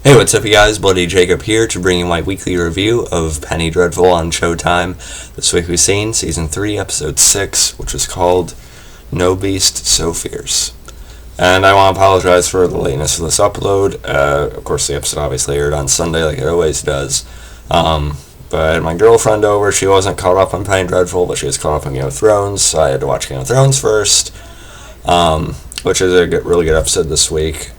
Hey, what's up, you guys? Bloody Jacob here to bring you my weekly review of Penny Dreadful on Showtime. This week we've seen Season 3, Episode 6, which is called No Beast So Fierce. And I want to apologize for the lateness of this upload. Of course, the episode obviously aired on Sunday like it always does. But I had my girlfriend over. She wasn't caught up on Penny Dreadful, but she was caught up on Game of Thrones, so I had to watch Game of Thrones first, which is a really good episode this week.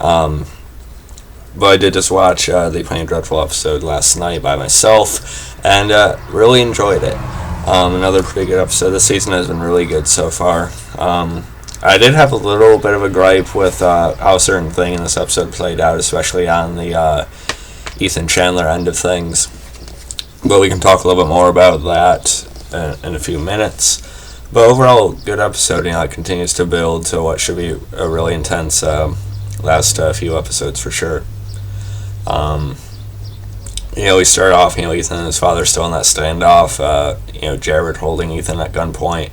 But I did just watch the Penny Dreadful episode last night by myself, and really enjoyed it. Another pretty good episode. This season has been really good so far. I did have a little bit of a gripe with how a certain thing in this episode played out, especially on the Ethan Chandler end of things. But we can talk a little bit more about that in a few minutes. But overall, good episode. It continues to build to what should be a really intense last few episodes for sure. We start off, Ethan and his father still in that standoff, Jared holding Ethan at gunpoint.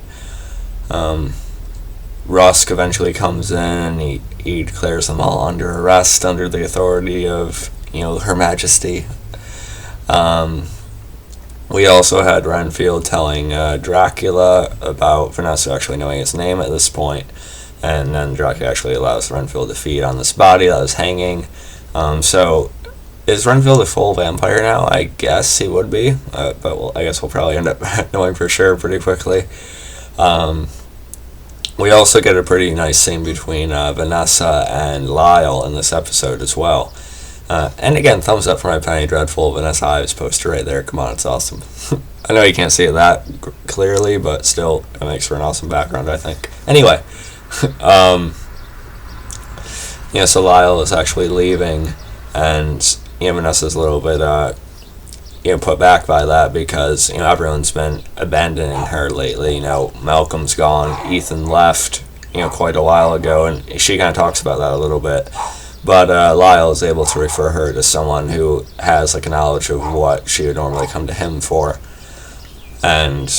Rusk eventually comes in and he declares them all under arrest under the authority of, Her Majesty. We also had Renfield telling Dracula about Vanessa actually knowing his name at this point, and then Dracula actually allows Renfield to feed on this body that was hanging. So is Renfield a full vampire now? I guess he would be, but I guess we'll probably end up knowing for sure pretty quickly. We also get a pretty nice scene between Vanessa and Lyle in this episode as well. And again, thumbs up for my Penny Dreadful Vanessa Ives poster right there. Come on, it's awesome. I know you can't see it that clearly, but still, it makes for an awesome background, I think. Anyway, so Lyle is actually leaving, and Vanessa's a little bit put back by that because everyone's been abandoning her lately. Malcolm's gone, Ethan left quite a while ago, and she kind of talks about that a little bit. But Lyle is able to refer her to someone who has a knowledge of what she would normally come to him for, and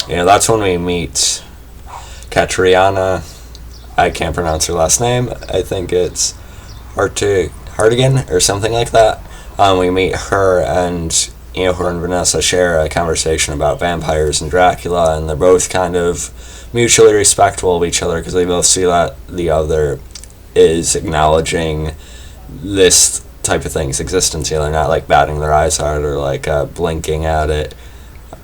that's when we meet Catriona. I can't pronounce her last name. I think it's Hartigan or something like that. We meet her, and her and Vanessa share a conversation about vampires and Dracula, and they're both kind of mutually respectful of each other because they both see that the other is acknowledging this type of thing's existence. They're not like batting their eyes at it or like blinking at it,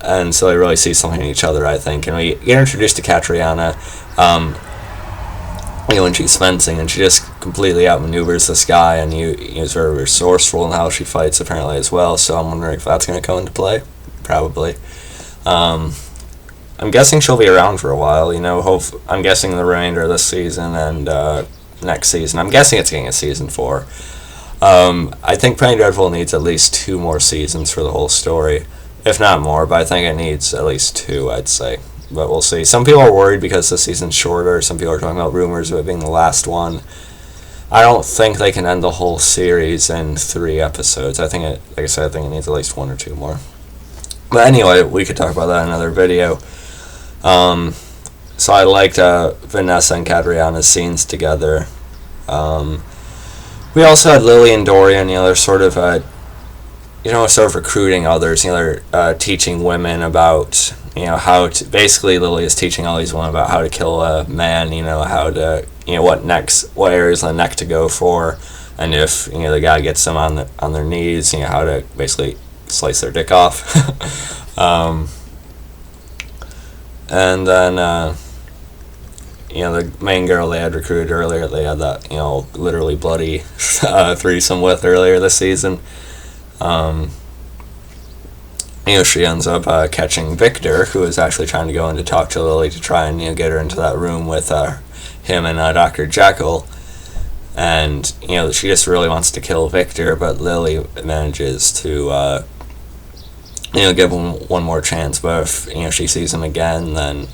and so they really see something in each other, I think. And we get introduced to Catriona when she's fencing, and she just completely outmaneuvers this guy, and is very resourceful in how she fights apparently as well. So I'm wondering if that's going to come into play. Probably. I'm guessing she'll be around for a while. I'm guessing the remainder of this season and next season. I'm guessing it's getting a season 4. I think Penny Dreadful needs at least 2 more seasons for the whole story, if not more. But I think it needs at least 2, I'd say. But we'll see. Some people are worried because the season's shorter. Some people are talking about rumors of it being the last one. I don't think they can end the whole series in 3 episodes. I think it needs at least 1 or 2 more. But anyway, we could talk about that in another video. So I liked Vanessa and Catriona's scenes together. We also had Lily and Dorian. They're sort of recruiting others. They're teaching women about how to. Basically, Lily is teaching all these women about how to kill a man. How to what areas of the neck to go for, and if the guy gets them on their knees, how to basically slice their dick off. And then the main girl they had recruited earlier, they had that literally bloody threesome with earlier this season. She ends up catching Victor, who is actually trying to go in to talk to Lily to try and get her into that room with him and Dr. Jekyll. And she just really wants to kill Victor, but Lily manages to give him one more chance. But if she sees him again, then.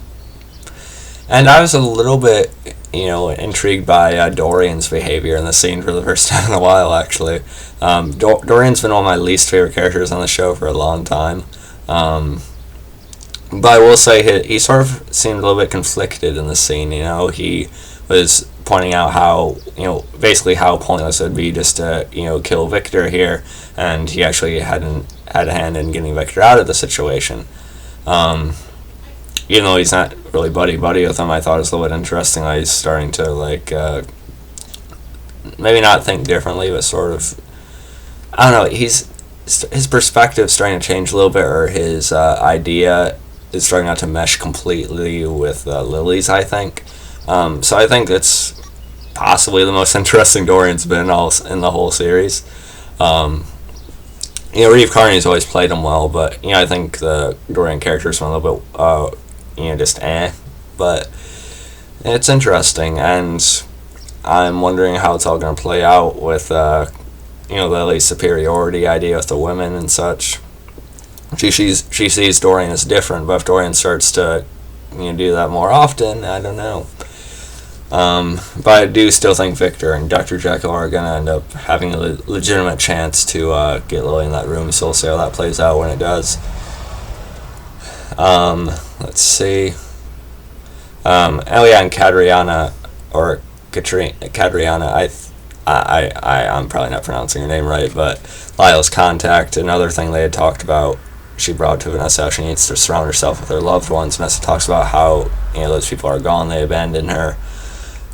And I was a little bit intrigued by Dorian's behavior in the scene for the first time in a while, actually. Dorian's been one of my least favorite characters on the show for a long time. But I will say he sort of seemed a little bit conflicted in the scene. He was pointing out how, basically how pointless it would be just to, kill Victor here, and he actually had a hand in getting Victor out of the situation. Even though he's not really buddy-buddy with him, I thought it was a little bit interesting that he's starting to, maybe not think differently, but sort of, I don't know, his perspective's starting to change a little bit, or his idea is starting not to mesh completely with Lily's, I think. So I think it's possibly the most interesting Dorian's been in the whole series. Reeve Carney's always played him well, but I think the Dorian character's been a little bit just but it's interesting, and I'm wondering how it's all going to play out with Lily's superiority idea with the women and such. She sees Dorian as different, but if Dorian starts to do that more often, I don't know. But I do still think Victor and Dr. Dracula are going to end up having a legitimate chance to get Lily in that room, so we'll see how that plays out when it does. Let's see. And Catriona, or Catriona, I'm probably not pronouncing her name right, but Lyle's contact, another thing they had talked about, she brought to Vanessa how she needs to surround herself with her loved ones. Vanessa talks about how those people are gone, they abandoned her.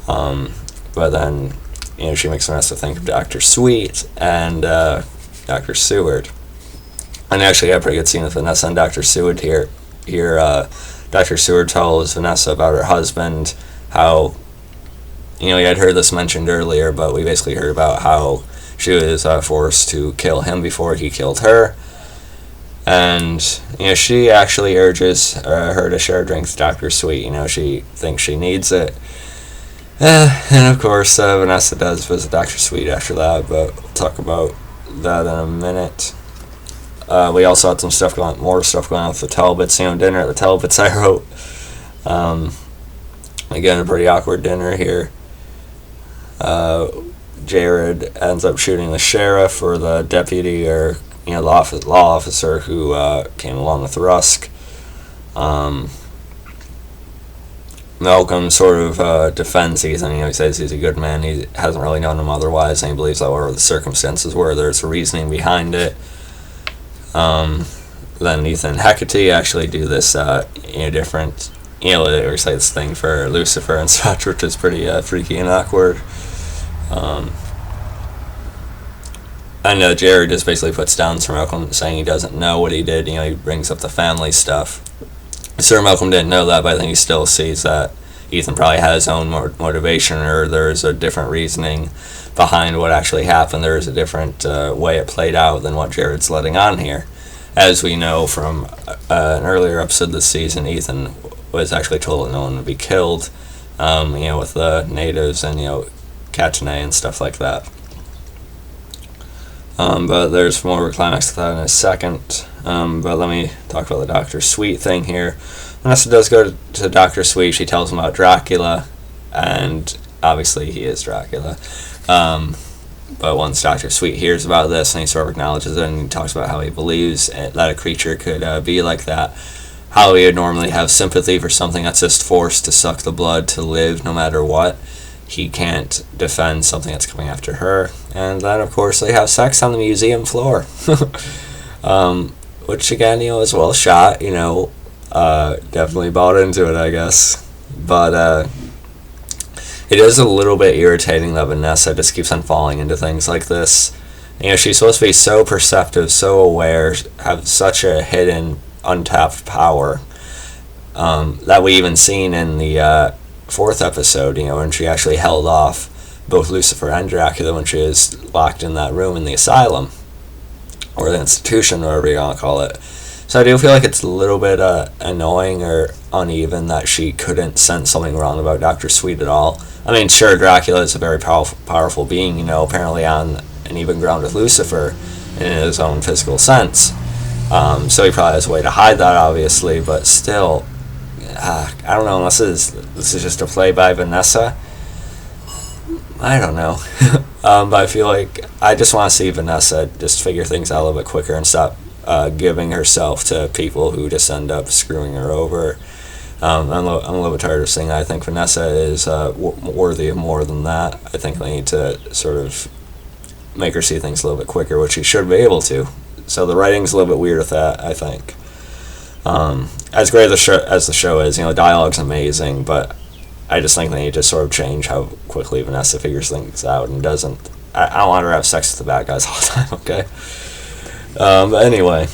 But then she makes Vanessa think of Dr. Sweet and Dr. Seward. And actually had a pretty good scene with Vanessa and Dr. Seward here. Dr. Seward tells Vanessa about her husband, how he had heard this mentioned earlier, but we basically heard about how she was forced to kill him before he killed her. And she actually urges her to share a drink with Dr. Sweet. She thinks she needs it. And of course, Vanessa does visit Dr. Sweet after that, but we'll talk about that in a minute. We also had more stuff going on with the Talbots. Dinner at the Talbots, I wrote. Again, a pretty awkward dinner here. Jared ends up shooting the sheriff, or the deputy, or law officer who came along with Rusk. Malcolm sort of defends Ethan. He says he's a good man. He hasn't really known him otherwise, and he believes that whatever the circumstances were, there's a reasoning behind it. Then Ethan and Hecate actually do this different, they recite this thing for Lucifer and such, which is pretty freaky and awkward. And Jared just basically puts down Sir Malcolm, saying he doesn't know what he did. He brings up the family stuff. Sir Malcolm didn't know that, but I think he still sees that Ethan probably has his own motivation, or there's a different reasoning behind what actually happened. There's a different way it played out than what Jared's letting on here. As we know from an earlier episode this season, Ethan was actually told that no one would be killed, with the natives and, Catriona and stuff like that. But there's more of a climax to that in a second. But let me talk about the Dr. Sweet thing here. Vanessa does go to Dr. Sweet. She tells him about Dracula, and obviously he is Dracula. But once Dr. Sweet hears about this, and he sort of acknowledges it, and he talks about how he believes that a creature could be like that, how he would normally have sympathy for something that's just forced to suck the blood to live no matter what. He can't defend something that's coming after her. And then, of course, they have sex on the museum floor. Which, again, is well shot, definitely bought into it, I guess. But it is a little bit irritating that Vanessa just keeps on falling into things like this. She's supposed to be so perceptive, so aware, have such a hidden, untapped power that we even seen in the fourth episode, when she actually held off both Lucifer and Dracula when she was locked in that room in the asylum, or the institution, whatever you want to call it. So I do feel like it's a little bit annoying or uneven that she couldn't sense something wrong about Dr. Sweet at all. I mean, sure, Dracula is a very powerful being, apparently on an even ground with Lucifer in his own physical sense. So he probably has a way to hide that, obviously, but still, I don't know, unless this is just a play by Vanessa. I don't know. But I feel like I just want to see Vanessa just figure things out a little bit quicker and stop giving herself to people who just end up screwing her over. I'm a little bit tired of seeing that. I think Vanessa is worthy of more than that. I think they need to sort of make her see things a little bit quicker, which she should be able to. So the writing's a little bit weird with that, I think. As great as the show is, the dialogue's amazing, but I just think they need to sort of change how quickly Vanessa figures things out and doesn't. I don't want her to have sex with the bad guys all the time, okay? But anyway.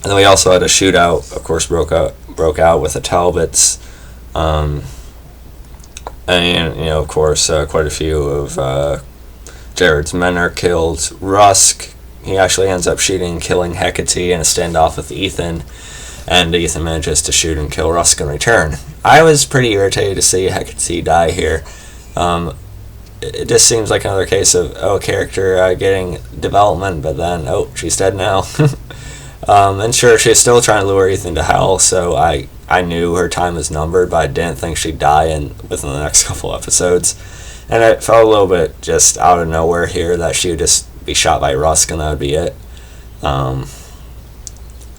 And then we also had a shootout, of course, broke out with the Talbots. And, of course, quite a few of Jared's men are killed. Rusk, he actually ends up shooting and killing Hecate in a standoff with Ethan. And Ethan manages to shoot and kill Rusk in return. I was pretty irritated to see Hecate die here. It just seems like another case of, a character getting development, but then, she's dead now. And sure, she's still trying to lure Ethan to hell, so I knew her time was numbered, but I didn't think she'd die within the next couple episodes. And it felt a little bit just out of nowhere here that she would just be shot by Rusk and that would be it.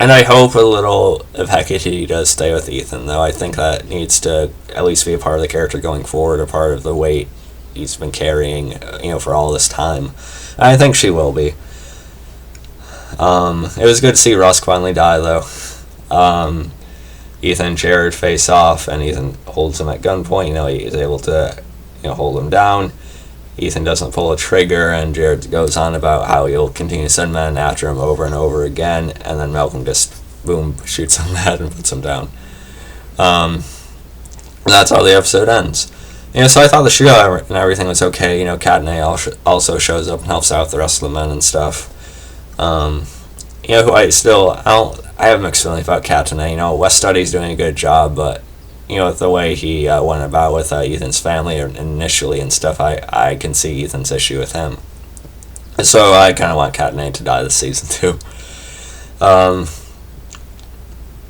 And I hope a little of Hecate does stay with Ethan, though. I think that needs to at least be a part of the character going forward, a part of the weight he's been carrying, for all this time. And I think she will be. It was good to see Rusk finally die, though. Ethan and Jared face off, and Ethan holds him at gunpoint. He's able to, hold him down. Ethan doesn't pull a trigger, and Jared goes on about how he'll continue to send men after him over and over again, and then Malcolm just, boom, shoots him in the head and puts him down. And that's how the episode ends. So I thought the shootout and everything was okay. Catriona also shows up and helps out the rest of the men and stuff. Who I have mixed feelings about Catriona. West Study's doing a good job, but the way he went about with Ethan's family initially and stuff, I can see Ethan's issue with him. So I kind of want Catriona to die this season too.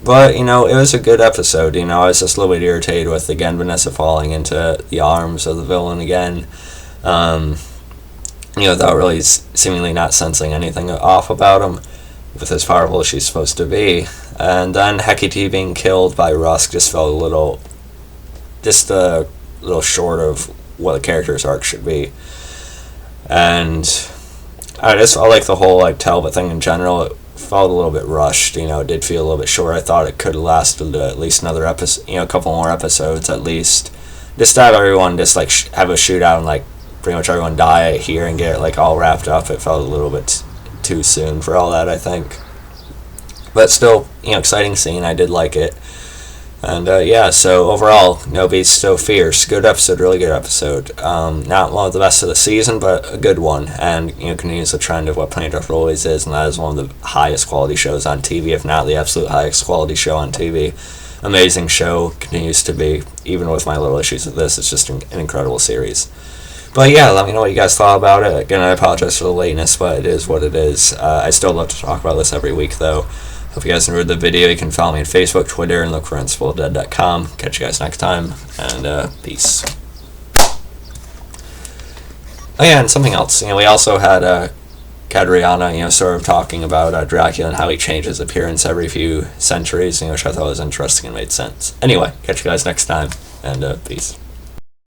But, it was a good episode. I was just a little bit irritated with, again, Vanessa falling into the arms of the villain again. Without really seemingly not sensing anything off about him, with as powerful as she's supposed to be. And then Hecate being killed by Rusk just felt a little short of what the character's arc should be. And I like the whole Talbot thing in general. It felt a little bit rushed. It did feel a little bit short. I thought it could have lasted at least another episode, a couple more episodes at least. Just to have everyone have a shootout and pretty much everyone die here and get it all wrapped up. It felt a little bit too soon for all that, I think. But still, exciting scene. I did like it. And so overall, No Beast, So Fierce. Good episode, really good episode. Not one of the best of the season, but a good one. And continues the trend of what Penny Dreadful always is, and that is one of the highest quality shows on TV, if not the absolute highest quality show on TV. Amazing show, continues to be. Even with my little issues with this, it's just an incredible series. But yeah, let me know what you guys thought about it. Again, I apologize for the lateness, but it is what it is. I still love to talk about this every week, though. Hope you guys enjoyed the video. You can follow me on Facebook, Twitter, and look for InspiralDead.com. Catch you guys next time, and peace. Oh yeah, and something else. We also had Catriona, sort of talking about Dracula and how he changes appearance every few centuries, which I thought was interesting and made sense. Anyway, catch you guys next time, and peace.